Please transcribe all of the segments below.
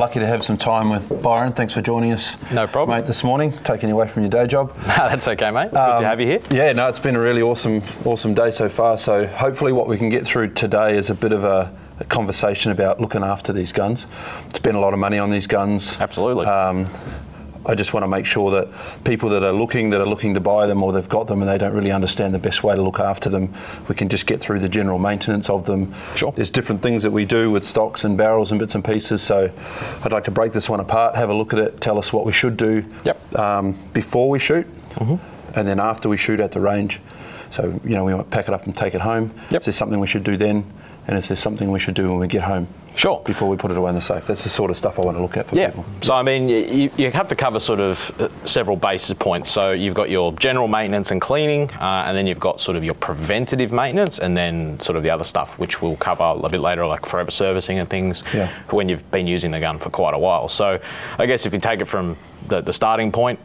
lucky to have some time with Byron. Thanks for joining us. No problem. Mate, this morning, taking you away from your day job. No, that's okay, mate. Good to have you here. Yeah, no, it's been a really awesome day so far. So hopefully what we can get through today is a bit of a conversation about looking after these guns. Spend a lot of money on these guns. Absolutely. I just want to make sure that people that are looking to buy them, or they've got them and they don't really understand the best way to look after them, we can just get through the general maintenance of them. Sure. There's different things that we do with stocks and barrels and bits and pieces, so I'd like to break this one apart, have a look at it, tell us what we should do before we shoot, and then after we shoot at the range. So, we might pack it up and take it home. Is there something we should do then? And is there something we should do when we get home? Sure. Before we put it away in the safe. That's the sort of stuff I want to look at for people. So, I mean, you have to cover sort of several basis points. So you've got your general maintenance and cleaning, and then you've got sort of your preventative maintenance, and then sort of the other stuff, which we'll cover a bit later, like forever servicing and things, when you've been using the gun for quite a while. So I guess if you take it from the starting point,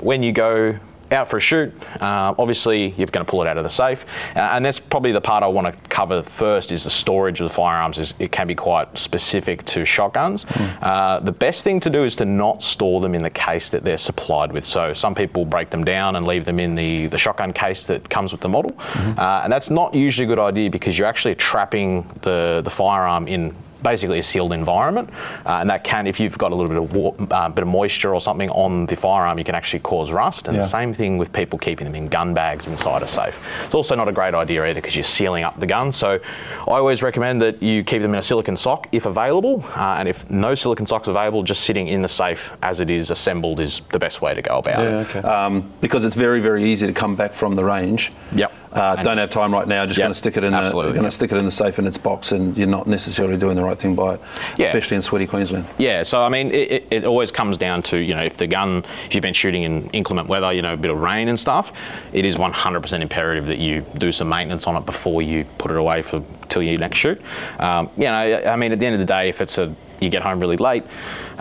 when you go out for a shoot, obviously you're going to pull it out of the safe, and that's probably the part I want to cover first. Is the storage of the firearms. It can be quite specific to shotguns. The best thing to do is to not store them in the case that they're supplied with. So some people break them down and leave them in the shotgun case that comes with the model, and that's not usually a good idea, because you're actually trapping the firearm in basically a sealed environment, and that can, if you've got a little bit of moisture or something on the firearm, you can actually cause rust. And the same thing with people keeping them in gun bags inside a safe. It's also not a great idea either, because you're sealing up the gun. So I always recommend that you keep them in a silicone sock if available, and if no silicone sock's available, just sitting in the safe as it is assembled is the best way to go about it. Because it's very, very easy to come back from the range. Don't have time right now, just going to stick it in stick it in the safe in its box, and you're not necessarily doing the right thing by it, especially in sweaty Queensland. So I mean, it always comes down to, if you've been shooting in inclement weather, a bit of rain and stuff, it is 100% imperative that you do some maintenance on it before you put it away till your next shoot. I mean, at the end of the day, if you get home really late,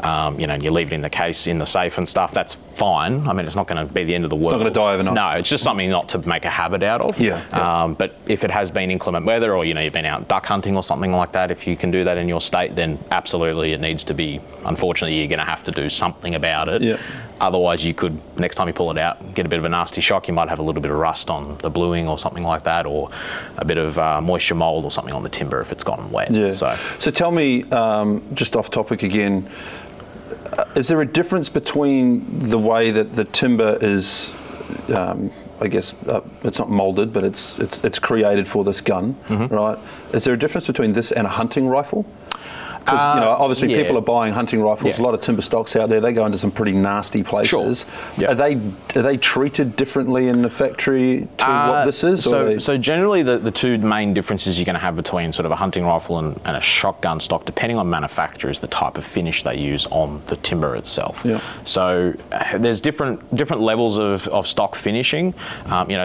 and you leave it in the case, in the safe and stuff, that's fine. I mean, it's not going to be the end of the world. It's not going to die overnight. No, it's just something not to make a habit out of. But if it has been inclement weather, or, you've been out duck hunting or something like that, if you can do that in your state, then absolutely it needs to be, unfortunately, you're going to have to do something about it. Otherwise, you could, next time you pull it out, get a bit of a nasty shock. You might have a little bit of rust on the bluing or something like that, or a bit of moisture mold or something on the timber if it's gotten wet. So tell me, just off topic again, is there a difference between the way that the timber is, I guess, it's not molded, but it's created for this gun, right? Is there a difference between this and a hunting rifle? Because obviously people are buying hunting rifles. A lot of timber stocks out there. They go into some pretty nasty places. Are they treated differently in the factory to what this is? So generally, the two main differences you're going to have between sort of a hunting rifle and a shotgun stock, depending on manufacturer, is the type of finish they use on the timber itself. So there's different levels of stock finishing.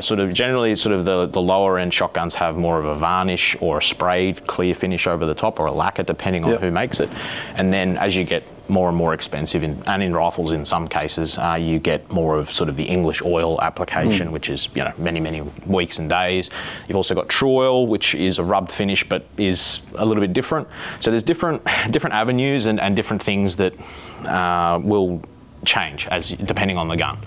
Sort of generally, sort of the lower end shotguns have more of a varnish or a sprayed clear finish over the top, or a lacquer, depending on who makes it. And then as you get more and more expensive, and in rifles in some cases, you get more of sort of the English oil application, which is many weeks and days. You've also got true oil, which is a rubbed finish but is a little bit different. So there's different avenues and different things that will change depending on the gun.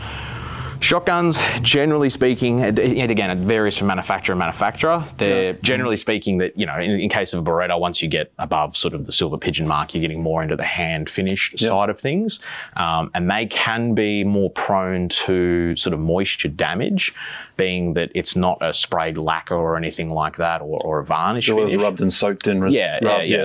Shotguns, generally speaking, and again, it varies from manufacturer to manufacturer. They're generally speaking that, in case of a Beretta, once you get above sort of the silver pigeon mark, you're getting more into the hand finish side of things. And they can be more prone to sort of moisture damage, being that it's not a sprayed lacquer or anything like that, or a varnish finish. It was rubbed and soaked in.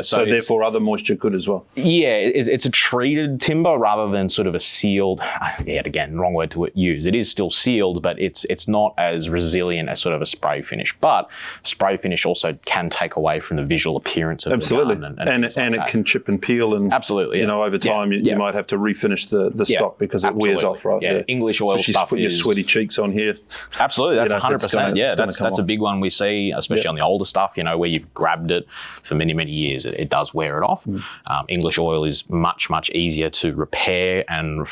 So therefore other moisture could as well. It's a treated timber rather than sort of a sealed, again, wrong word to use. It is still sealed, but it's not as resilient as sort of a spray finish. But spray finish also can take away from the visual appearance of the gun. And it can chip and peel, and over time you might have to refinish the stock because it wears off, right? English oil stuff put your sweaty cheeks on here. Absolutely, that's 100%. That's a big one we see, especially on the older stuff, where you've grabbed it for many years. It does wear it off. English oil is much easier to repair and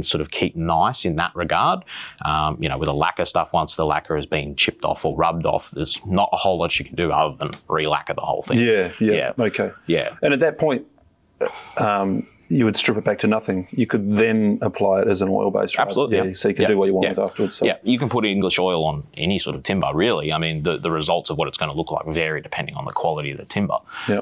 sort of keep nice in that regard. With a lacquer stuff, once the lacquer has been chipped off or rubbed off, there's not a whole lot you can do other than re-lacquer the whole thing. Okay. And at that point, you would strip it back to nothing. You could then apply it as an oil base. Absolutely. Yeah, so you can do what you want with afterwards. So. Yeah, you can put English oil on any sort of timber, really. I mean, the results of what it's going to look like vary depending on the quality of the timber. Yeah.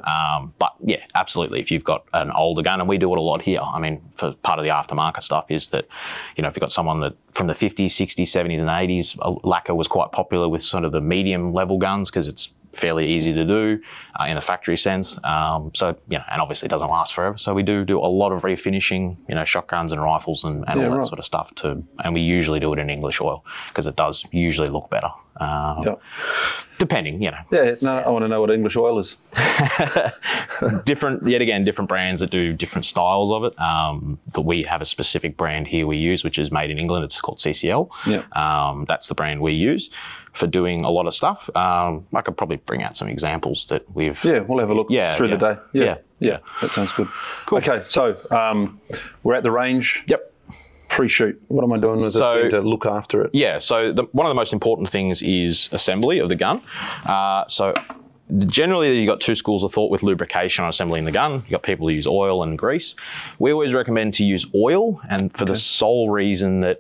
But yeah, absolutely. If you've got an older gun, and we do it a lot here. I mean, for part of the aftermarket stuff is that, if you've got someone that from the 50s, 60s, 70s and 80s, lacquer was quite popular with sort of the medium level guns because it's fairly easy to do in a factory sense. So, and obviously it doesn't last forever. So we do a lot of refinishing, shotguns and rifles and all that sort of stuff and we usually do it in English oil because it does usually look better. Depending, Yeah, no, I want to know what English oil is. Different brands that do different styles of it. But we have a specific brand here we use, which is made in England. It's called CCL. Yeah. That's the brand we use for doing a lot of stuff. I could probably bring out some examples that we've... Yeah, we'll have a look through the day. Yeah, that sounds good. Cool. Okay, so we're at the range. Yep. Pre-shoot. What am I doing with this thing to look after it? Yeah, so one of the most important things is assembly of the gun. So generally you've got two schools of thought with lubrication on assembling the gun. You've got people who use oil and grease. We always recommend to use oil, and for the sole reason that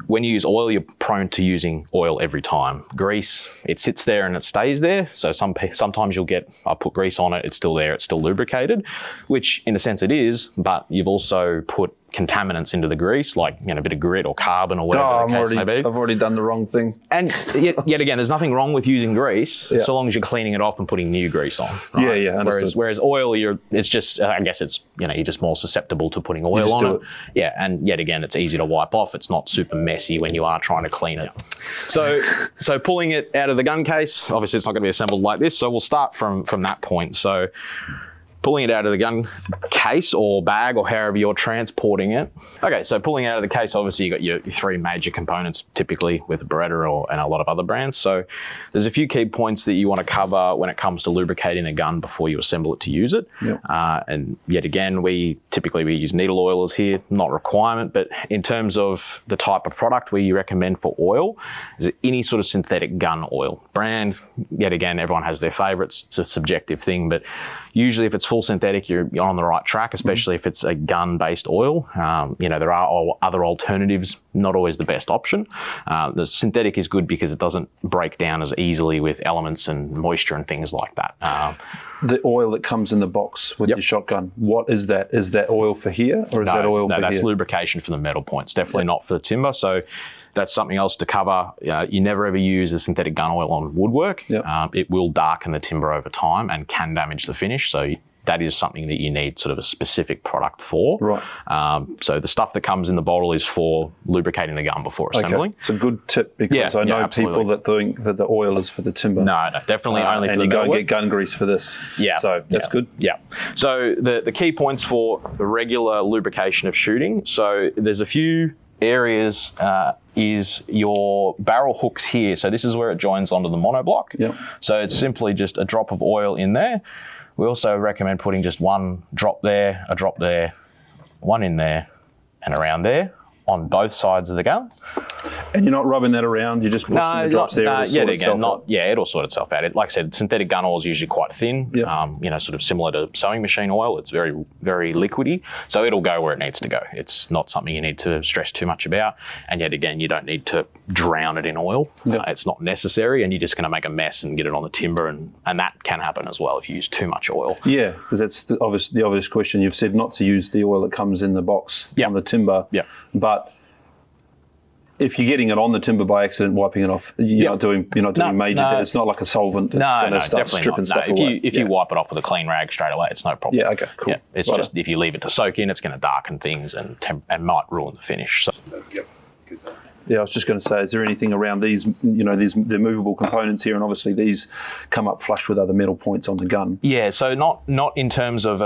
when you use oil, you're prone to using oil every time. Grease, it sits there and it stays there. So sometimes you'll get, I put grease on it, it's still there, it's still lubricated, which in a sense it is, but you've also put contaminants into the grease, like a bit of grit or carbon or whatever the case may be. I've already done the wrong thing. And yet again, there's nothing wrong with using grease so long as you're cleaning it off and putting new grease on. Right? Yeah, understood. Whereas oil, it's just, I guess it's, you're just more susceptible to putting oil on it. Yeah, and yet again, it's easy to wipe off. It's not super messy when you are trying to clean it. So pulling it out of the gun case, obviously it's not going to be assembled like this, so we'll start from that point. So pulling it out of the gun case or bag or however you're transporting it. Okay, so pulling it out of the case, obviously you've got your three major components, typically with a Beretta and a lot of other brands. So there's a few key points that you want to cover when it comes to lubricating a gun before you assemble it to use it. Yep. And yet again, we use needle oilers here, not a requirement, but in terms of the type of product we recommend for oil, is any sort of synthetic gun oil. Brand, yet again, everyone has their favorites. It's a subjective thing, but usually if it's full synthetic, you're on the right track, especially if it's a gun-based oil. There are other alternatives, not always the best option. The synthetic is good because it doesn't break down as easily with elements and moisture and things like that. The oil that comes in the box with your shotgun, what is that? Is that oil for here or is that oil for here? No, that's lubrication for the metal points, definitely not for the timber. So that's something else to cover. You never ever use a synthetic gun oil on woodwork. Yep. It will darken the timber over time and can damage the finish. So that is something that you need sort of a specific product for. Right. So the stuff that comes in the bottle is for lubricating the gun before assembling. Okay. It's a good tip because I know people that think that the oil is for the timber. No, definitely only for the metal. And you go and get gun grease for this. Yeah. So that's good. Yeah. So the key points for the regular lubrication of shooting. So there's a few areas is your barrel hooks here. So this is where it joins onto the monoblock. Yep. So it's simply just a drop of oil in there. We also recommend putting just one drop there, a drop there, one in there, and around there on both sides of the gun. And you're not rubbing that around, you're just pushing the drops there. It'll sort itself out. Like I said, synthetic gun oil is usually quite thin, sort of similar to sewing machine oil. It's very, very liquidy, so it'll go where it needs to go. It's not something you need to stress too much about, and yet again, you don't need to drown it in oil. It's not necessary, and you're just going to make a mess and get it on the timber, and that can happen as well if you use too much oil. Yeah, because that's the obvious question. You've said not to use the oil that comes in the box on the timber, but if you're getting it on the timber by accident, wiping it off, you're not doing major damage. It's not like a solvent that's going to start stripping stuff away. If you wipe it off with a clean rag straight away, it's no problem. Yeah, okay, cool. Yeah, it's just if you leave it to soak in, it's going to darken things and might ruin the finish. So. Yeah, I was just going to say, is there anything around these, the movable components here, and obviously these come up flush with other metal points on the gun? Yeah, so not in terms of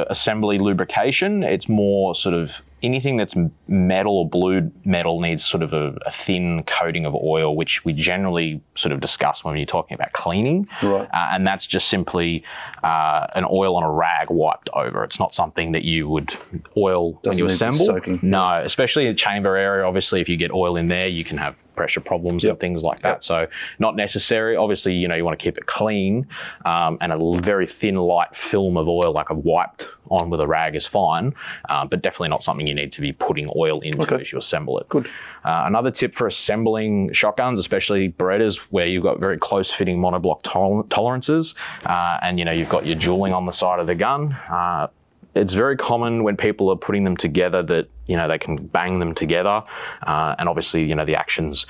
assembly lubrication. It's more sort of anything that's metal or blued metal needs sort of a thin coating of oil, which we generally sort of discuss when you're talking about cleaning. Right. And that's just simply an oil on a rag wiped over. It's not something that you would oil when you assemble. Soaking. No, especially in the chamber area. Obviously, if you get oil in there, you can have pressure problems and things like that. So not necessary. Obviously, you want to keep it clean, and a very thin, light film of oil, like a wiped on with a rag, is fine, but definitely not something you need to be putting oil into as you assemble it. Good. Another tip for assembling shotguns, especially Berettas, where you've got very close-fitting monoblock tolerances, and you've got your jewelling on the side of the gun. It's very common when people are putting them together that they can bang them together, and obviously the action's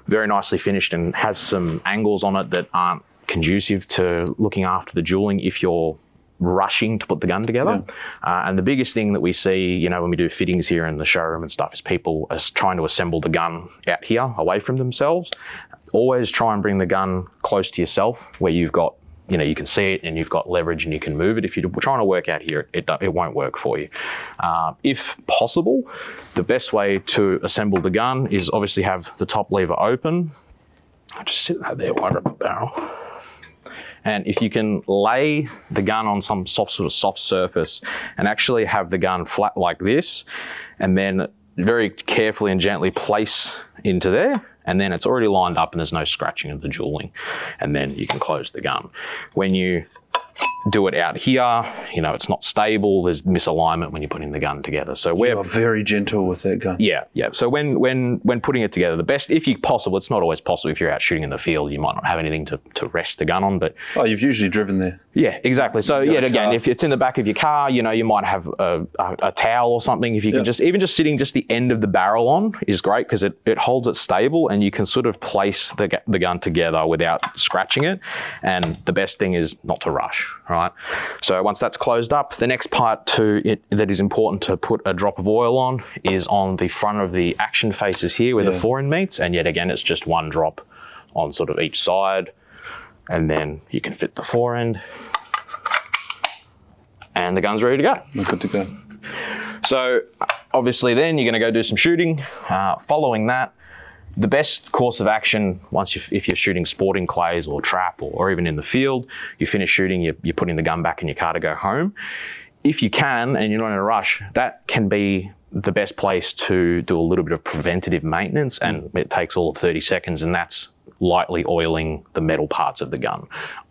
very nicely finished and has some angles on it that aren't conducive to looking after the jewelling if you're rushing to put the gun together. And the biggest thing that we see, when we do fittings here in the showroom and stuff, is people are trying to assemble the gun out here away from themselves. Always try and bring the gun close to yourself where you've got, you can see it and you've got leverage and you can move it. If you're trying to work out here, it won't work for you. If possible, the best way to assemble the gun is obviously have the top lever open. I'll just sit that there while I grab the barrel. And if you can lay the gun on some soft surface and actually have the gun flat like this, and then very carefully and gently place into there, and then it's already lined up and there's no scratching of the jewelling, and then you can close the gun. When you do it out here, it's not stable. There's misalignment when you're putting the gun together. So we're very gentle with that gun. Yeah. So when putting it together, the best, if you possible, it's not always possible. If you're out shooting in the field, you might not have anything to rest the gun on. But you've usually driven there. Yeah, exactly. So again, if it's in the back of your car, you might have a towel or something. If you can just sitting just the end of the barrel on is great because it holds it stable and you can sort of place the gun together without scratching it. And the best thing is not to rush, right? So once that's closed up, the next part to it that is important to put a drop of oil on is on the front of the action faces here where the forend meets. And yet again, it's just one drop on sort of each side. And then you can fit the forend and the gun's ready to go. We're good to go. So obviously then you're going to go do some shooting. Following that, the best course of action, if you're shooting sporting clays or trap or even in the field, you finish shooting, you're putting the gun back in your car to go home. If you can, and you're not in a rush, that can be the best place to do a little bit of preventative maintenance, and it takes all of 30 seconds, and that's lightly oiling the metal parts of the gun.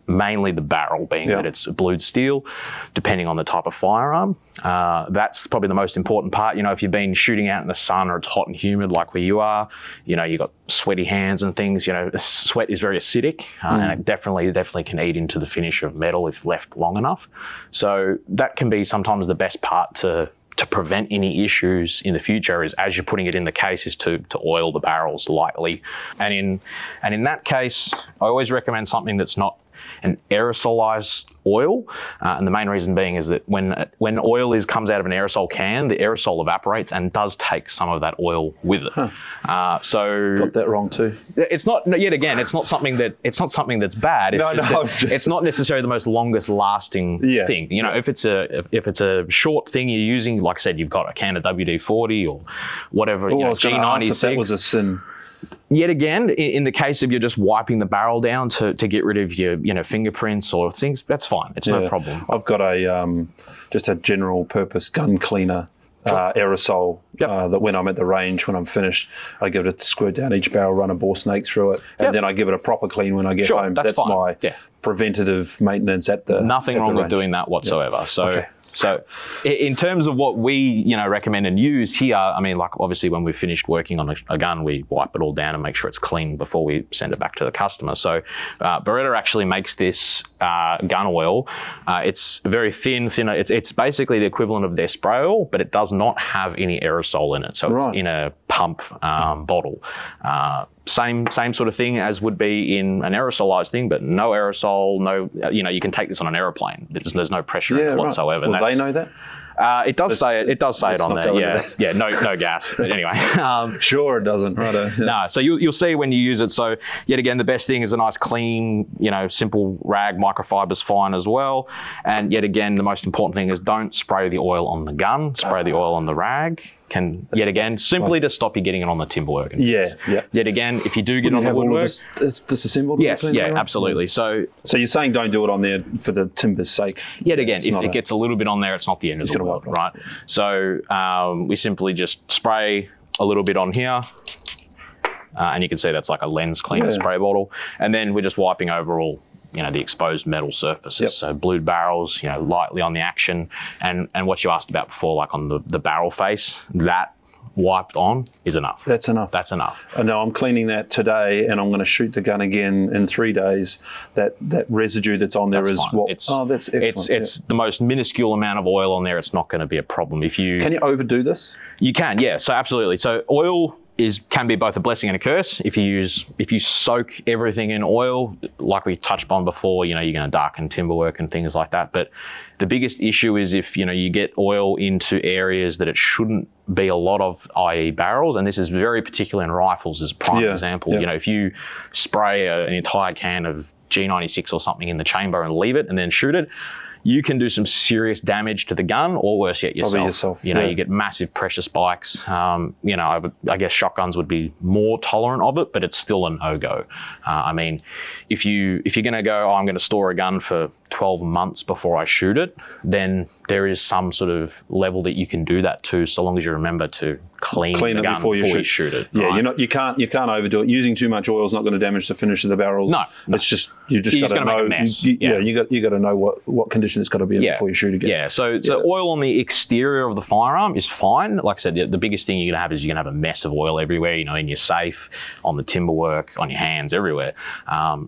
Mainly the barrel, being that it's blued steel, depending on the type of firearm. That's probably the most important part. If you've been shooting out in the sun or it's hot and humid like where you are, you've got sweaty hands and things, sweat is very acidic, and it definitely can eat into the finish of metal if left long enough. So that can be sometimes the best part to prevent any issues in the future, is as you're putting it in the case, is to oil the barrels lightly. And in that case, I always recommend something that's not an aerosolized oil, and the main reason being is that when oil comes out of an aerosol can, the aerosol evaporates and does take some of that oil with it. So got that wrong too. It's not, yet again, it's not something that's bad. It's not necessarily the most longest lasting thing. If it's a short thing you're using, like I said, you've got a can of WD-40 or whatever, G96. That was a sin. Yet again, in the case of you're just wiping the barrel down to get rid of your fingerprints or things, that's fine. It's no problem. I've got just a general purpose gun cleaner aerosol that when I'm at the range, when I'm finished, I give it a squirt down each barrel, run a bore snake through it, and then I give it a proper clean when I get home. That's my preventative maintenance at the Nothing wrong with doing that whatsoever. So in terms of what we, recommend and use here, obviously when we've finished working on a gun, we wipe it all down and make sure it's clean before we send it back to the customer. So Beretta actually makes this gun oil. It's very thinner. It's basically the equivalent of their spray oil, but it does not have any aerosol in it. So it's in a pump bottle. Same sort of thing as would be in an aerosolized thing, but no aerosol, you can take this on an airplane. There's no pressure in it whatsoever. Will they know that? It does say it on there. No gas. But anyway, sure it doesn't. Right. No. So you'll see when you use it. So yet again, the best thing is a nice clean, simple rag. Microfiber's fine as well. And yet again, the most important thing is don't spray the oil on the gun. Spray the oil on the rag. Simply to stop you getting it on the timberwork. Yet again, if you do get on the woodwork, it's disassembled. Yes, absolutely. So you're saying don't do it on there for the timber's sake. Yet again, if it gets a little bit on there, it's not the end of the world, right? So we simply just spray a little bit on here, and you can see that's like a lens cleaner spray bottle. And then we're just wiping over all, the exposed metal surfaces. So blued barrels, lightly on the action. And what you asked about before, like on the barrel face, that wiped on is enough. That's enough. That's enough. I know I'm cleaning that today, and I'm going to shoot the gun again in 3 days. That residue that's on there That's is fine. what? It's, that's excellent. It's the most minuscule amount of oil on there. It's not going to be a problem. Can you overdo this? You can, yeah. So absolutely. So oil can be both a blessing and a curse. If you soak everything in oil, like we touched on before, you're going to darken timber work and things like that. But the biggest issue is if you get oil into areas that it shouldn't be a lot of, i.e. barrels, and this is very particular in rifles as a prime example. Yeah. If you spray an entire can of G96 or something in the chamber and leave it and then shoot it, you can do some serious damage to the gun, or worse yet, yourself. You get massive pressure spikes. I guess shotguns would be more tolerant of it, but it's still a no-go. If you're going to go, I'm going to store a gun for 12 months before I shoot it, then there is some sort of level that you can do that to, so long as you remember to clean the gun before you shoot it. Yeah, right? you can't overdo it. Using too much oil is not going to damage the finish of the barrels. No. It's just you just got to know. Make a mess. You got to know what condition it's got to be in before you shoot again. Yeah. So oil on the exterior of the firearm is fine. Like I said, the biggest thing you're going to have is you're going to have a mess of oil everywhere. In your safe, on the timber work, on your hands, everywhere.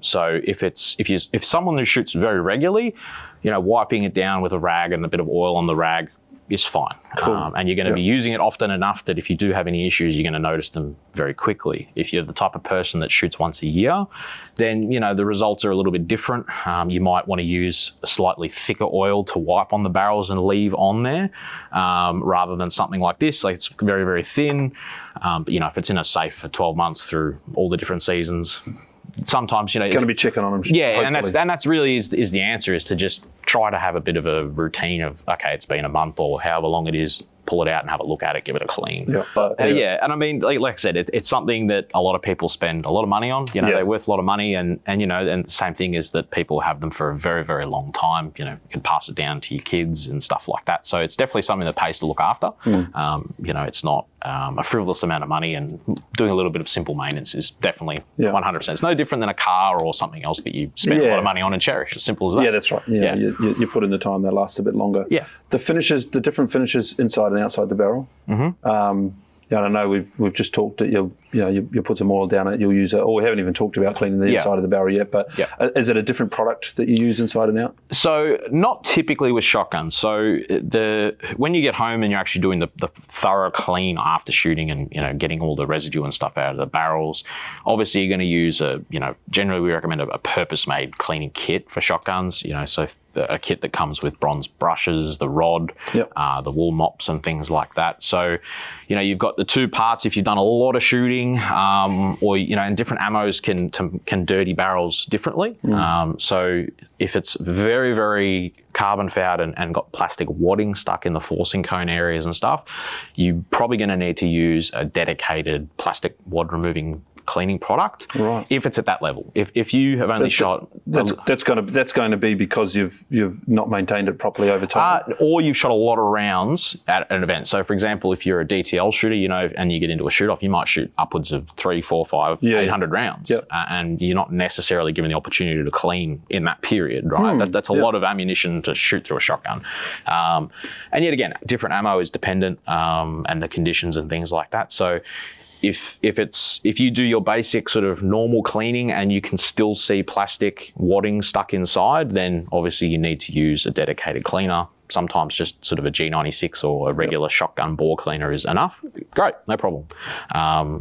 So if someone who shoots very regularly, wiping it down with a rag and a bit of oil on the rag is fine. Cool. And you're going to be using it often enough that if you do have any issues, you're going to notice them very quickly. If you're the type of person that shoots once a year, then, the results are a little bit different. You might want to use a slightly thicker oil to wipe on the barrels and leave on there, rather than something like this. Like it's very, very thin. But, if it's in a safe for 12 months through all the different seasons, sometimes going to be checking on them. Yeah, hopefully. and that's really is the answer, is to just try to have a bit of a routine of, okay, it's been a month or however long it is, pull it out and have a look at it, give it a clean. Yeah. And like I said, it's something that a lot of people spend a lot of money on. They're worth a lot of money, and the same thing is that people have them for a very, very long time. You can pass it down to your kids and stuff like that. So it's definitely something that pays to look after. It's not a frivolous amount of money, and doing a little bit of simple maintenance is definitely 100%. It's no different than a car or something else that you spend a lot of money on and cherish. As simple as that. Yeah, that's right. Yeah. You put in the time, they last a bit longer. Yeah. The different finishes inside and outside the barrel. Mm-hmm. I know we've just talked that you put some oil down it, you'll use it. Or we haven't even talked about cleaning the inside of the barrel yet. But is it a different product that you use inside and out? So not typically with shotguns. So when you get home and you're actually doing the thorough clean after shooting and getting all the residue and stuff out of the barrels, obviously you're going to use generally we recommend a purpose-made cleaning kit for shotguns. So a kit that comes with bronze brushes, the rod, the wool mops and things like that. So, you've got the two parts. If you've done a lot of shooting, and different ammos can dirty barrels differently. So if it's very, very carbon fouled and got plastic wadding stuck in the forcing cone areas and stuff, you're probably going to need to use a dedicated plastic wad removing cleaning product, right? If it's at that level. If you have only shot, that's going to be because you've not maintained it properly over time, or you've shot a lot of rounds at an event. So, for example, if you're a DTL shooter, and you get into a shoot off, you might shoot upwards of 3, 4, 5, 800 rounds, and you're not necessarily given the opportunity to clean in that period, right? That's a lot of ammunition to shoot through a shotgun, and yet again, different ammo is dependent, and the conditions and things like that. So, if you do your basic sort of normal cleaning and you can still see plastic wadding stuck inside, then obviously you need to use a dedicated cleaner. Sometimes just sort of a G96 or a regular shotgun bore cleaner is enough. Great, no problem.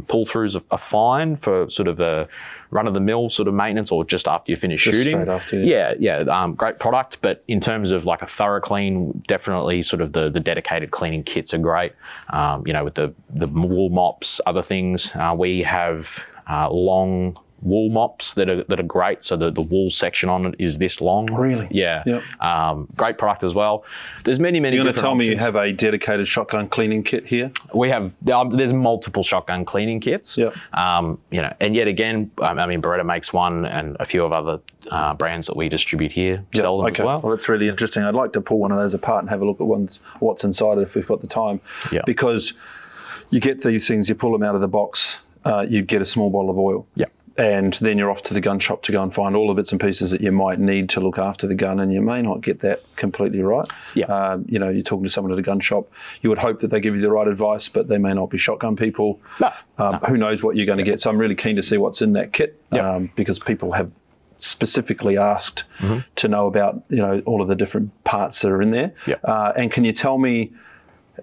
Pull-throughs are fine for sort of a run-of-the-mill sort of maintenance or just after you finish shooting. Straight after. Great product, but in terms of like a thorough clean, definitely sort of the dedicated cleaning kits are great. With the wool mops, other things. We have long wool mops that are great. So the wool section on it is this long. Really? Yeah. Yep. Great product as well. There's many You're going to tell options. me you have a dedicated shotgun cleaning kit here? We have. There's multiple shotgun cleaning kits. Yeah. And yet again, Beretta makes one, and a few of other brands that we distribute here sell them as well. Well, that's really interesting. I'd like to pull one of those apart and have a look at what's inside it if we've got the time. Yeah. Because you get these things, you pull them out of the box. you get a small bottle of oil. Yeah. And then you're off to the gun shop to go and find all the bits and pieces that you might need to look after the gun, and you may not get that completely right. Yeah. You're talking to someone at a gun shop. You would hope that they give you the right advice, but they may not be shotgun people. No. Who knows what you're going to get? So I'm really keen to see what's in that kit, because people have specifically asked to know about all of the different parts that are in there. And can you tell me?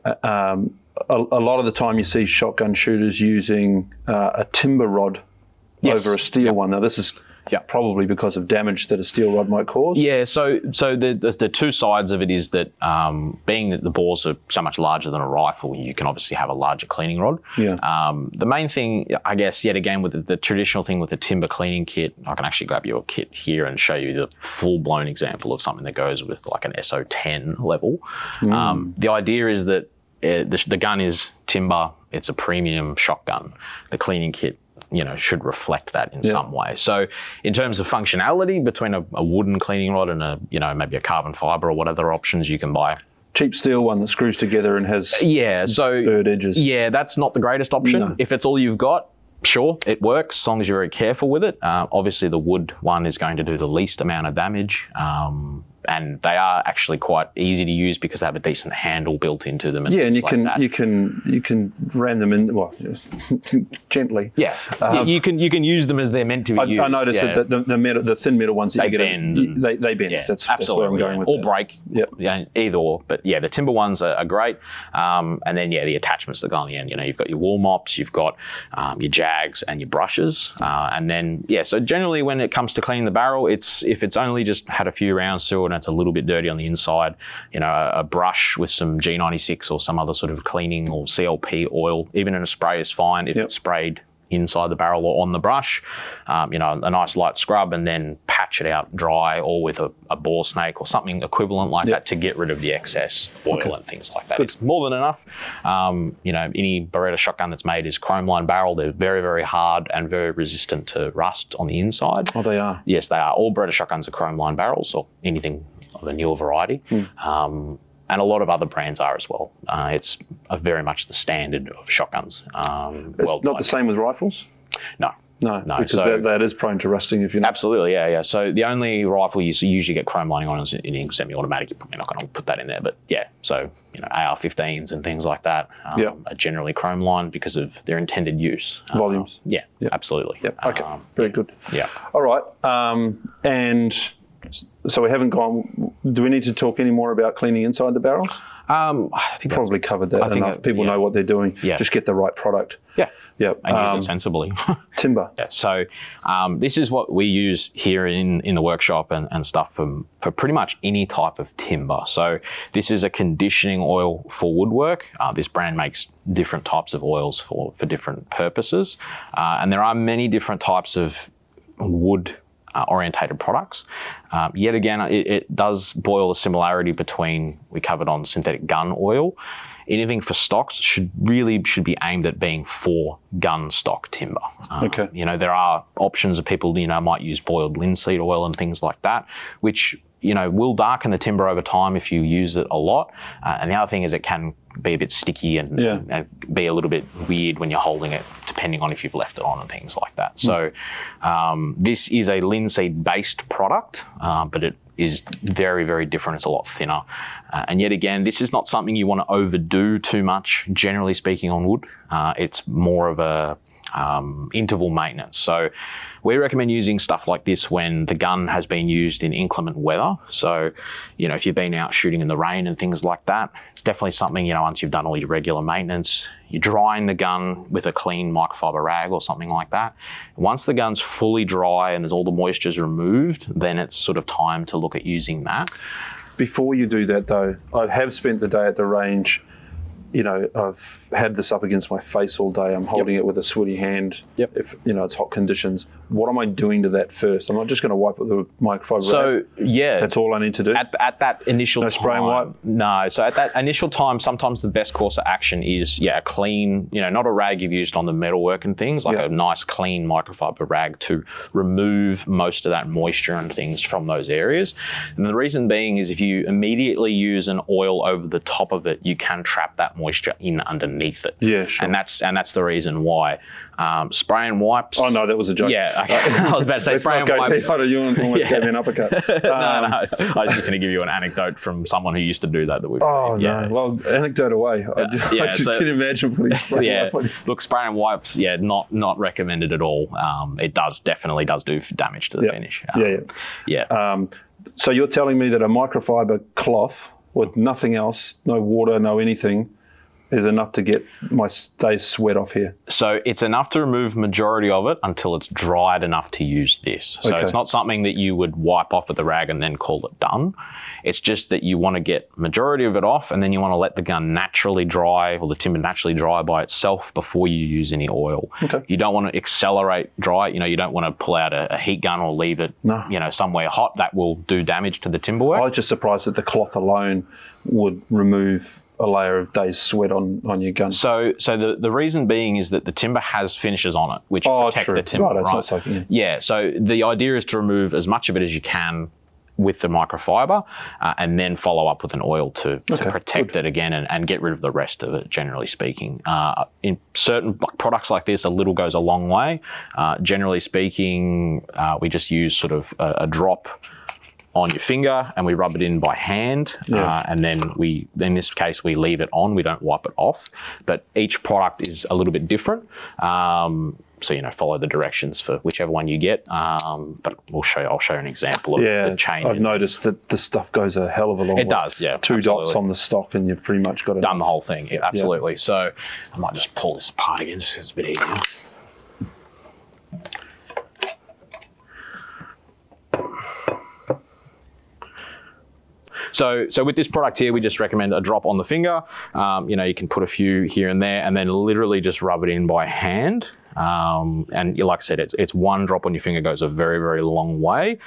A lot of the time you see shotgun shooters using a timber rod over a steel one. Now this is probably because of damage that a steel rod might cause. Yeah, so the two sides of it is that being that the bores are so much larger than a rifle, you can obviously have a larger cleaning rod. The main thing, I guess, yet again, with the traditional thing with the timber cleaning kit, I can actually grab your kit here and show you the full-blown example of something that goes with like an SO10 level. The idea is that the gun is timber, it's a premium shotgun. The cleaning kit should reflect that in some way. So in terms of functionality, between a wooden cleaning rod and maybe a carbon fiber or what other options you can buy. Cheap steel one that screws together and has bird edges. Yeah, that's not the greatest option. No. If it's all you've got, sure, it works as long as you're very careful with it. Obviously the wood one is going to do the least amount of damage. And they are actually quite easy to use because they have a decent handle built into them. And and you can ram them in gently. Yeah, you can use them as they're meant to be used. I noticed that the thin metal ones that they bend. They bend. Yeah, that's absolutely. That's where I'm going with or that. break. Yeah, either or. But yeah, the timber ones are great. And then the attachments that go on the end. You've got your wall mops, you've got your jags and your brushes, and then so generally when it comes to cleaning the barrel, if it's only just had a few rounds through it and it's a little bit dirty on the inside, a brush with some G96 or some other sort of cleaning or CLP oil, even in a spray is fine if it's sprayed inside the barrel or on the brush. A nice light scrub and then patch it out dry, or with a bore snake or something equivalent like that to get rid of the excess oil and things like that. It's more than enough. Any Beretta shotgun that's made is chrome lined barrel. They're very, very hard and very resistant to rust on the inside. Oh, they are? Yes, they are. All Beretta shotguns are chrome lined barrels, or anything of a newer variety. And a lot of other brands are as well. It's very much the standard of shotguns. It's not the same with rifles? No, because that is prone to rusting if you're not. Absolutely, yeah. So the only rifle you usually get chrome lining on is in semi-automatic. You're probably not going to put that in there, but so AR-15s and things like that are generally chrome lined because of their intended use. Volumes. Absolutely. Okay, very good. Yeah. All right, and so we haven't gone. Do we need to talk any more about cleaning inside the barrels? I think probably covered that enough. People know what they're doing. Just get the right product. And use it sensibly. Timber. So this is what we use here in the workshop and stuff for pretty much any type of timber. So this is a conditioning oil for woodwork. This brand makes different types of oils for different purposes. And there are many different types of wood orientated products. Yet again, it does boil the similarity between, we covered on synthetic gun oil. Anything for stocks should be aimed at being for gun stock timber. There are options of people, might use boiled linseed oil and things like that, which, will darken the timber over time if you use it a lot. And the other thing is it can be a bit sticky and be a little bit weird when you're holding it, depending on if you've left it on and things like that. So this is a linseed-based product, but it is very, very different. It's a lot thinner. And yet again, this is not something you want to overdo too much, generally speaking, on wood. It's more of a interval maintenance. So we recommend using stuff like this when the gun has been used in inclement weather. So, if you've been out shooting in the rain and things like that, it's definitely something, once you've done all your regular maintenance, you're drying the gun with a clean microfiber rag or something like that. Once the gun's fully dry and there's all the moisture's removed, then it's sort of time to look at using that. Before you do that though, I have spent the day at the range. I've had this up against my face all day. I'm holding it with a sweaty hand. If it's hot conditions, what am I doing to that first? I'm not just going to wipe it with a microfiber rag. That's all I need to do. At that initial time, spray and wipe. No. So at that initial time, sometimes the best course of action is a clean, not a rag you've used on the metalwork and things, like a nice clean microfiber rag to remove most of that moisture and things from those areas. And the reason being is if you immediately use an oil over the top of it, you can trap that moisture in underneath it. Yeah, sure. And that's the reason why. Spray and wipes. Oh no, that was a joke. Yeah, I was about to say spray and wipes. You almost gave me an uppercut. No, I was just going to give you an anecdote from someone who used to do that we've Oh seen. no! Well, anecdote away. I just can't imagine putting spray yeah. on. Look, spray and wipes. Yeah, not recommended at all. It definitely does do damage to the finish. Yeah. So you're telling me that a microfiber cloth with nothing else, no water, no anything, is enough to get my day's sweat off here? So it's enough to remove majority of it until it's dried enough to use this. So it's not something that you would wipe off with the rag and then call it done. It's just that you want to get majority of it off, and then you want to let the gun naturally dry, or the timber naturally dry by itself before you use any oil. Okay. You don't want to accelerate dry. You don't want to pull out a heat gun or leave it somewhere hot. That will do damage to the timber work. I was just surprised that the cloth alone would remove a layer of day's sweat on your gun. So the reason being is that the timber has finishes on it, which protect the timber. Right, it's not soaking in. Yeah, so the idea is to remove as much of it as you can with the microfiber, and then follow up with an oil to protect it again and get rid of the rest of it, generally speaking. In certain products like this, a little goes a long way. Generally speaking, we just use sort of a drop on your finger and we rub it in by hand, and then in this case, we leave it on. We don't wipe it off, but each product is a little bit different. So, follow the directions for whichever one you get. But I'll show you an example of the change. I've noticed that the stuff goes a hell of a long way. It does, yeah. Two dots on the stock and you've pretty much got it. Done the whole thing, yeah, absolutely. Yeah. So I might just pull this apart again just because it's a bit easier. So with this product here, we just recommend a drop on the finger. You can put a few here and there, and then literally just rub it in by hand. And like I said, it's one drop on your finger goes a very, very long way.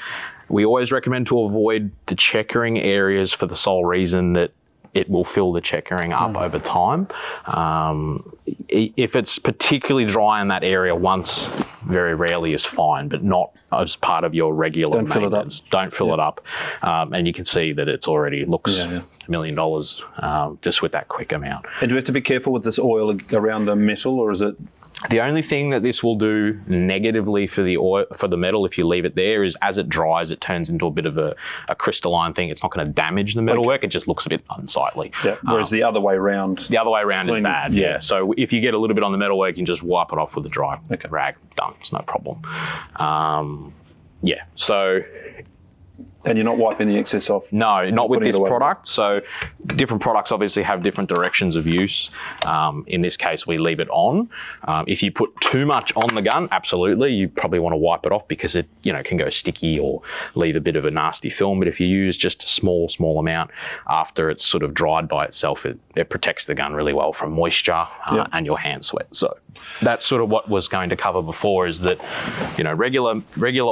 We always recommend to avoid the checkering areas for the sole reason that it will fill the checkering up over time. If it's particularly dry in that area once, very rarely is fine, but not as part of your regular maintenance. Don't fill it up. And you can see that it's already looks $1 million just with that quick amount. And do we have to be careful with this oil around the metal, or is it? The only thing that this will do negatively for the oil, for the metal, if you leave it there, is as it dries, it turns into a bit of a crystalline thing. It's not going to damage the metalwork. It just looks a bit unsightly. Yeah. Whereas the other way around. The other way around is bad. Yeah. So if you get a little bit on the metalwork, you can just wipe it off with a dry rag. Done. It's no problem. So. And you're not wiping the excess off? No, not with this product. So different products obviously have different directions of use. In this case, we leave it on. If you put too much on the gun, absolutely, you probably want to wipe it off because it can go sticky or leave a bit of a nasty film. But if you use just a small amount after it's sort of dried by itself, it protects the gun really well from moisture and your hand sweat. So that's sort of what was going to cover before, is that regular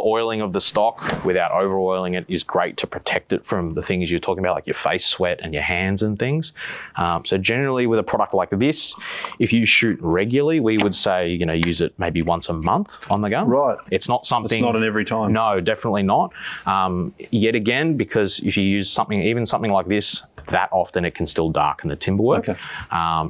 oiling of the stock without over oiling it is great to protect it from the things you're talking about, like your face sweat and your hands and things. So generally with a product like this, if you shoot regularly, we would say use it maybe once a month on the gun. Right. It's not something. It's not an every time. No, definitely not. Yet again, because if you use something like this that often, it can still darken the timber work. Okay.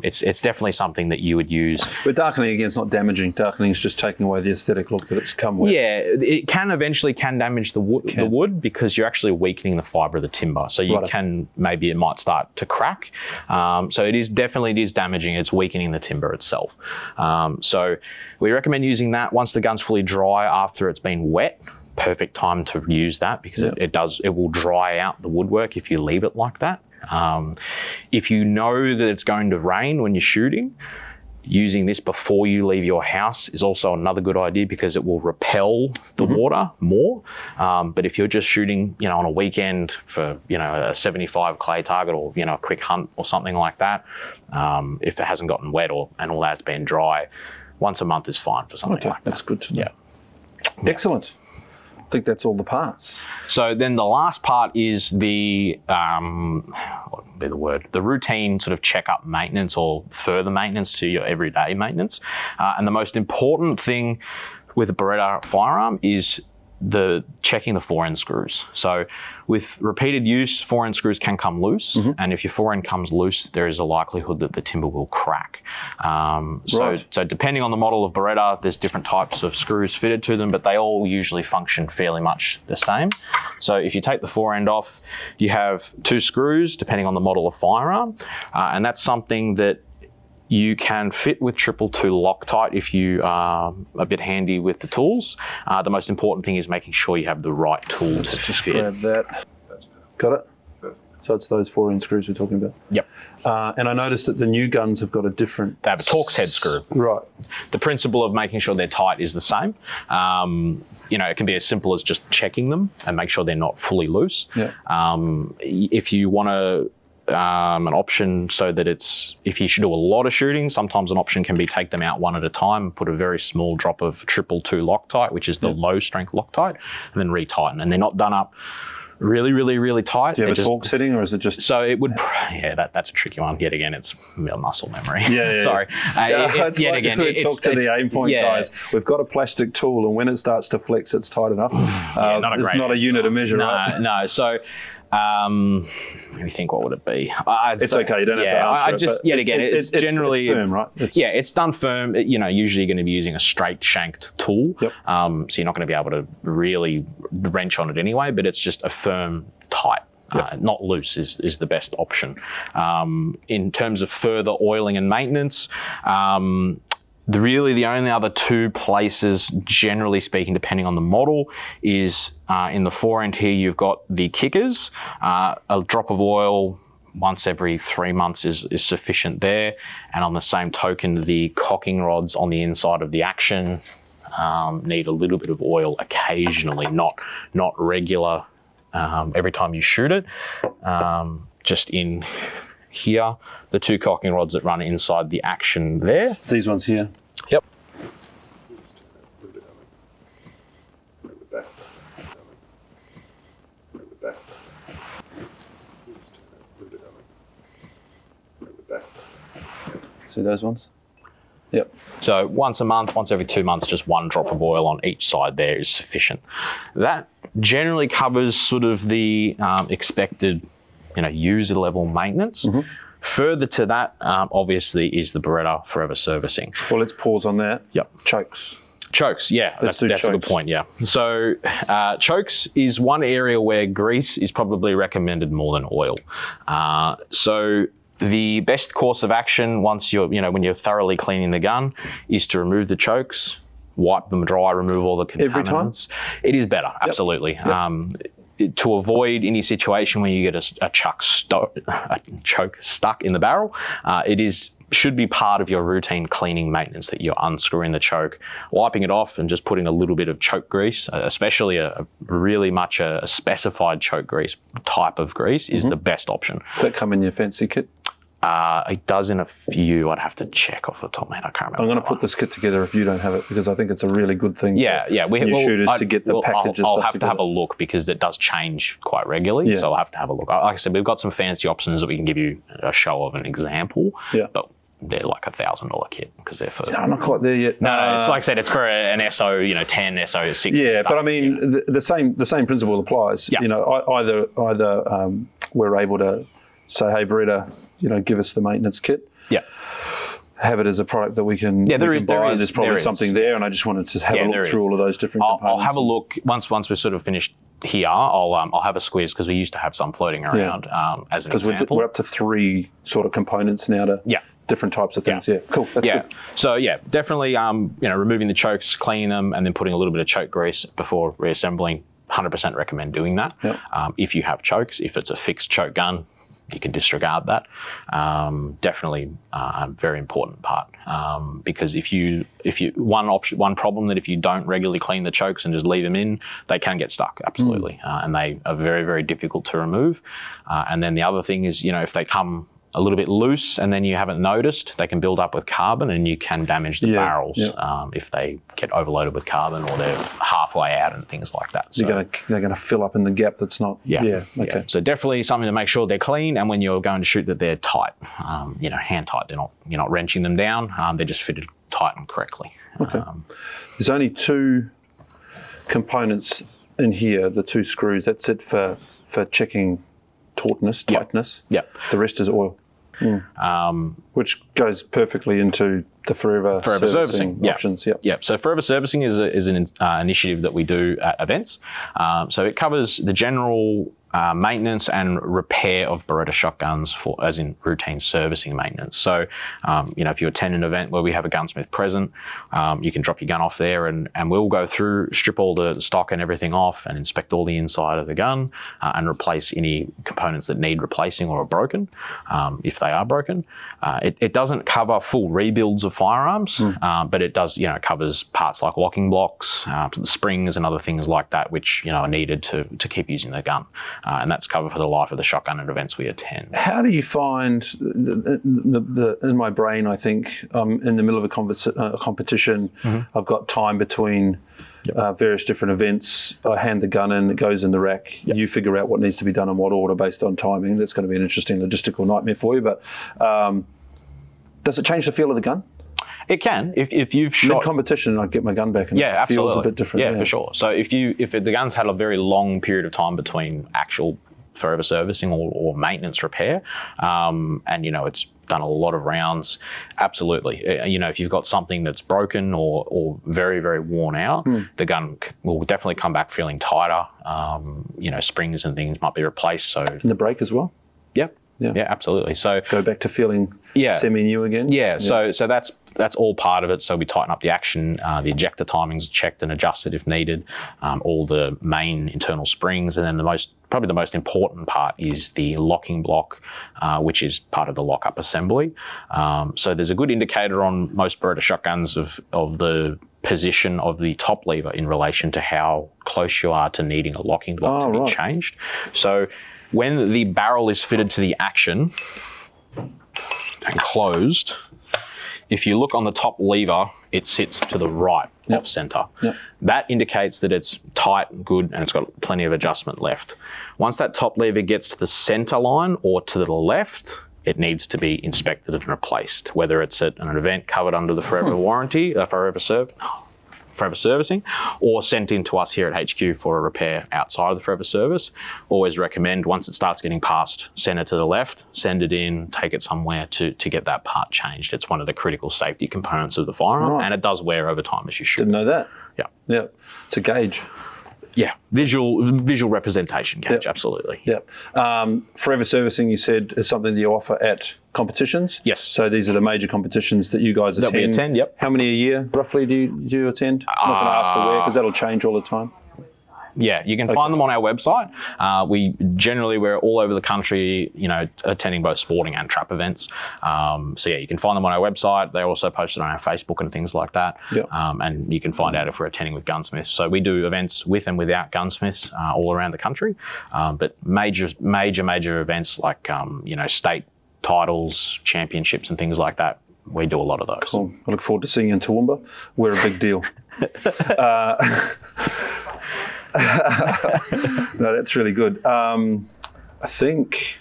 It's definitely something that you would use. But darkening again is not damaging. Darkening is just taking away the aesthetic look that it's come with. Yeah, it can eventually damage the wood because you're actually weakening the fibre of the timber. So it might start to crack. So it is damaging. It's weakening the timber itself. So we recommend using that once the gun's fully dry after it's been wet. Perfect time to use that because it will dry out the woodwork if you leave it like that. If you know that it's going to rain when you're shooting, using this before you leave your house is also another good idea because it will repel the water more. But if you're just shooting, on a weekend for, a 75 clay target or, a quick hunt or something like that, if it hasn't gotten wet and all that's been dry, once a month is fine for something like that. That's good to know. Yeah. Excellent. I think that's all the parts. So then the last part is the routine sort of checkup maintenance or further maintenance to your everyday maintenance. And the most important thing with a Beretta firearm is checking the fore-end screws. So with repeated use, fore-end screws can come loose, and if your fore-end comes loose, there is a likelihood that the timber will crack. So depending on the model of Beretta, there's different types of screws fitted to them, but they all usually function fairly much the same. So if you take the fore-end off, you have 2 screws, depending on the model of firearm, and that's something that you can fit with 222 Loctite if you are a bit handy with the tools. The most important thing is making sure you have the right tool to fit. Grab that. Got it? So it's those 4-inch screws we're talking about? Yep. And I noticed that the new guns have got a different... They have a Torx head screw. Right. The principle of making sure they're tight is the same. It can be as simple as just checking them and make sure they're not fully loose. Yeah. If you want to... an option so that if you should do a lot of shooting, sometimes an option can be take them out one at a time, put a very small drop of 222 Loctite, which is the low strength Loctite, and then retighten. And they're not done up really, really, really tight. Do you have a torque setting, or is it just... So it would... Yeah, that's a tricky one. Yet again, it's muscle memory. Yeah. Sorry. It's yet like again, talk to the aim point guys. We've got a plastic tool, and when it starts to flex, it's tight enough. It's not a unit of measure, right? No. So... let me think, what would it be? It's okay, you don't have to answer it's generally... It's firm, right? It's done firm. Usually you're going to be using a straight shanked tool. Yep. So you're not going to be able to really wrench on it anyway, but it's just a firm, tight. Yep. Not loose is the best option. In terms of further oiling and maintenance, the only other 2 places, generally speaking, depending on the model, is in the fore-end here, you've got the kickers. A drop of oil once every 3 months is sufficient there. And on the same token, the cocking rods on the inside of the action need a little bit of oil occasionally, not regular every time you shoot it. Just in here, the 2 cocking rods that run inside the action there. These ones here? Yep. See those ones? Yep. So once a month, once every 2 months, just 1 drop of oil on each side there is sufficient. That generally covers sort of the expected user level maintenance. Further to that, obviously, is the Beretta Forever Servicing. Well, let's pause on that. Yep. Chokes, yeah, that's a good point, yeah. So chokes is one area where grease is probably recommended more than oil. So the best course of action once when you're thoroughly cleaning the gun is to remove the chokes, wipe them dry, remove all the contaminants. Every time? It is better, absolutely. Yep. To avoid any situation where you get a choke stuck in the barrel, should be part of your routine cleaning maintenance that you're unscrewing the choke, wiping it off, and just putting a little bit of choke grease, especially a really much a specified choke grease type of grease, is the best option. Does that come in your fancy kit? It does in a few. I'd have to check off the top of my head. I can't remember. I'm going to put this kit together if you don't have it, because I think it's a really good thing. Shooters to get the packages. I'll have to have a look, because it does change quite regularly. So I'll have to have a look. Like I said, we've got some fancy options that we can give you a show of an example. Yeah. But they're like $1,000 kit, because they're for... No, I'm not quite there yet. No, it's like I said, it's for an SO, 10, SO 6. Yeah, but I mean, the same principle applies. Yeah. Either we're able to say, hey, Beretta, give us the maintenance kit. Yeah. Have it as a product that we can buy. There's probably something there, and I just wanted to have a look through all of those different components. I'll have a look once we're sort of finished here. I'll have a squeeze, because we used to have some floating around as an example. Because we're up to 3 sort of components now to different types of things. Yeah, cool. That's good. So definitely removing the chokes, cleaning them, and then putting a little bit of choke grease before reassembling. 100% recommend doing that. Yep. If you have chokes, if it's a fixed choke gun, you can disregard that. Definitely a very important part, because if you one problem that if you don't regularly clean the chokes and just leave them in, they can get stuck, absolutely, and they are very, very difficult to remove. And then the other thing is, if they come a little bit loose and then you haven't noticed, they can build up with carbon, and you can damage the barrels if they get overloaded with carbon, or they're halfway out and things like that. So they're going to fill up in the gap that's not... Okay. So definitely something to make sure they're clean, and when you're going to shoot, that they're tight, hand tight. You're not wrenching them down. They're just fitted tight and correctly. Okay. There's only 2 components in here, the 2 screws, that's it for checking tautness, tightness. Yep. The rest is oil. Which goes perfectly into the forever servicing options. Yep. So forever servicing is an initiative that we do at events. So it covers the general maintenance and repair of Beretta shotguns as in routine servicing maintenance. So, if you attend an event where we have a gunsmith present, you can drop your gun off there and we'll go through, strip all the stock and everything off and inspect all the inside of the gun and replace any components that need replacing or are broken, if they are broken. It doesn't cover full rebuilds of firearms, but it does, covers parts like locking blocks, springs and other things like that, which, are needed to keep using the gun. And that's covered for the life of the shotgun at events we attend. How do you find, in my brain, I think, in the middle of a competition, I've got time between various different events. I hand the gun in, it goes in the rack. Yep. You figure out what needs to be done in what order based on timing. That's going to be an interesting logistical nightmare for you. But does it change the feel of the gun? It can. If you've shot mid-competition, I get my gun back and it feels a bit different. Yeah, for sure. So if the gun's had a very long period of time between actual forever servicing or maintenance repair, and it's done a lot of rounds, absolutely. If you've got something that's broken or very, very worn out, the gun will definitely come back feeling tighter. Springs and things might be replaced. So and the brake as well. Yep. Yeah, absolutely. So go back to feeling semi-new again. Yeah. So that's all part of it. So we tighten up the action. The ejector timings are checked and adjusted if needed. All the main internal springs, and then probably the most important part is the locking block, which is part of the lockup assembly. So there's a good indicator on most Beretta shotguns of the position of the top lever in relation to how close you are to needing a locking block to be changed. So when the barrel is fitted to the action and closed, if you look on the top lever, it sits to the right off center. Yep. That indicates that it's tight, good, and it's got plenty of adjustment left. Once that top lever gets to the center line or to the left, it needs to be inspected and replaced, whether it's at an event covered under the forever warranty, forever servicing, or sent in to us here at HQ for a repair outside of the forever service. Always recommend, once it starts getting past center to the left, send it in, take it somewhere to get that part changed. It's one of the critical safety components of the firearm, and it does wear over time, as you should. Didn't know that. Yeah. It's a gauge. Yeah, visual representation gauge, absolutely. Yep. Forever servicing, you said, is something that you offer at competitions? Yes. So these are the major competitions that you guys attend? That we attend, yep. How many a year, roughly, do you attend? I'm not going to ask for where, because that'll change all the time. Yeah, you can find them on our website. We're all over the country, attending both sporting and trap events. You can find them on our website. They're also posted on our Facebook and things like that. Yep. And you can find out if we're attending with gunsmiths. So we do events with and without gunsmiths all around the country. But major events like, state titles, championships and things like that, we do a lot of those. Cool. I look forward to seeing you in Toowoomba. We're a big deal. No, that's really good. I think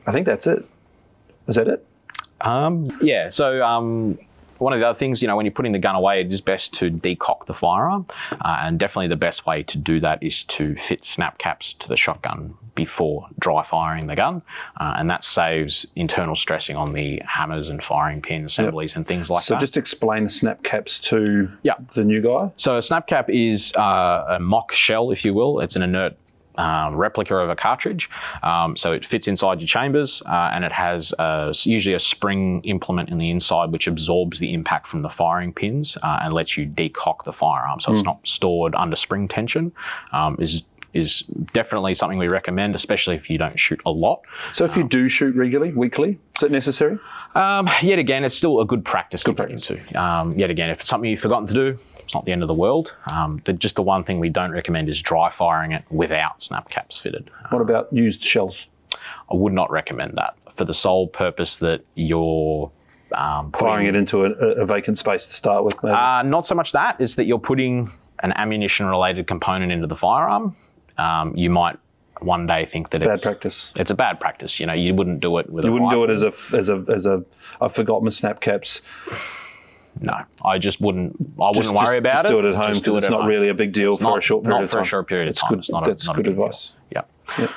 that's it. Is that it? So one of the other things, when you're putting the gun away, it is best to decock the firearm. And definitely the best way to do that is to fit snap caps to the shotgun before dry firing the gun. And that saves internal stressing on the hammers and firing pin assemblies and things like that. So just explain snap caps to the new guy. So a snap cap is a mock shell, if you will. It's an inert replica of a cartridge. So it fits inside your chambers and it has usually a spring implement in the inside which absorbs the impact from the firing pins and lets you decock the firearm. So it's not stored under spring tension. Is definitely something we recommend, especially if you don't shoot a lot. So if you do shoot regularly, weekly, is it necessary? Yet again, it's still a good practice to get into. Yet again, if it's something you've forgotten to do, it's not the end of the world. Just the one thing we don't recommend is dry firing it without snap caps fitted. What about used shells? I would not recommend that for the sole purpose that you're firing it into a vacant space to start with, maybe? Not so much that, it's that you're putting an ammunition-related component into the firearm. You might one day think that it's a bad practice. You wouldn't do it with a rifle. You wouldn't do it as a I've forgotten my snap caps. No, I just wouldn't worry about it. Just do it at home Just do because it it's at not home. really a big deal for a short period of time. Not for a short period of time. Good, It's not that's not a good big deal. advice. Yeah. Yeah.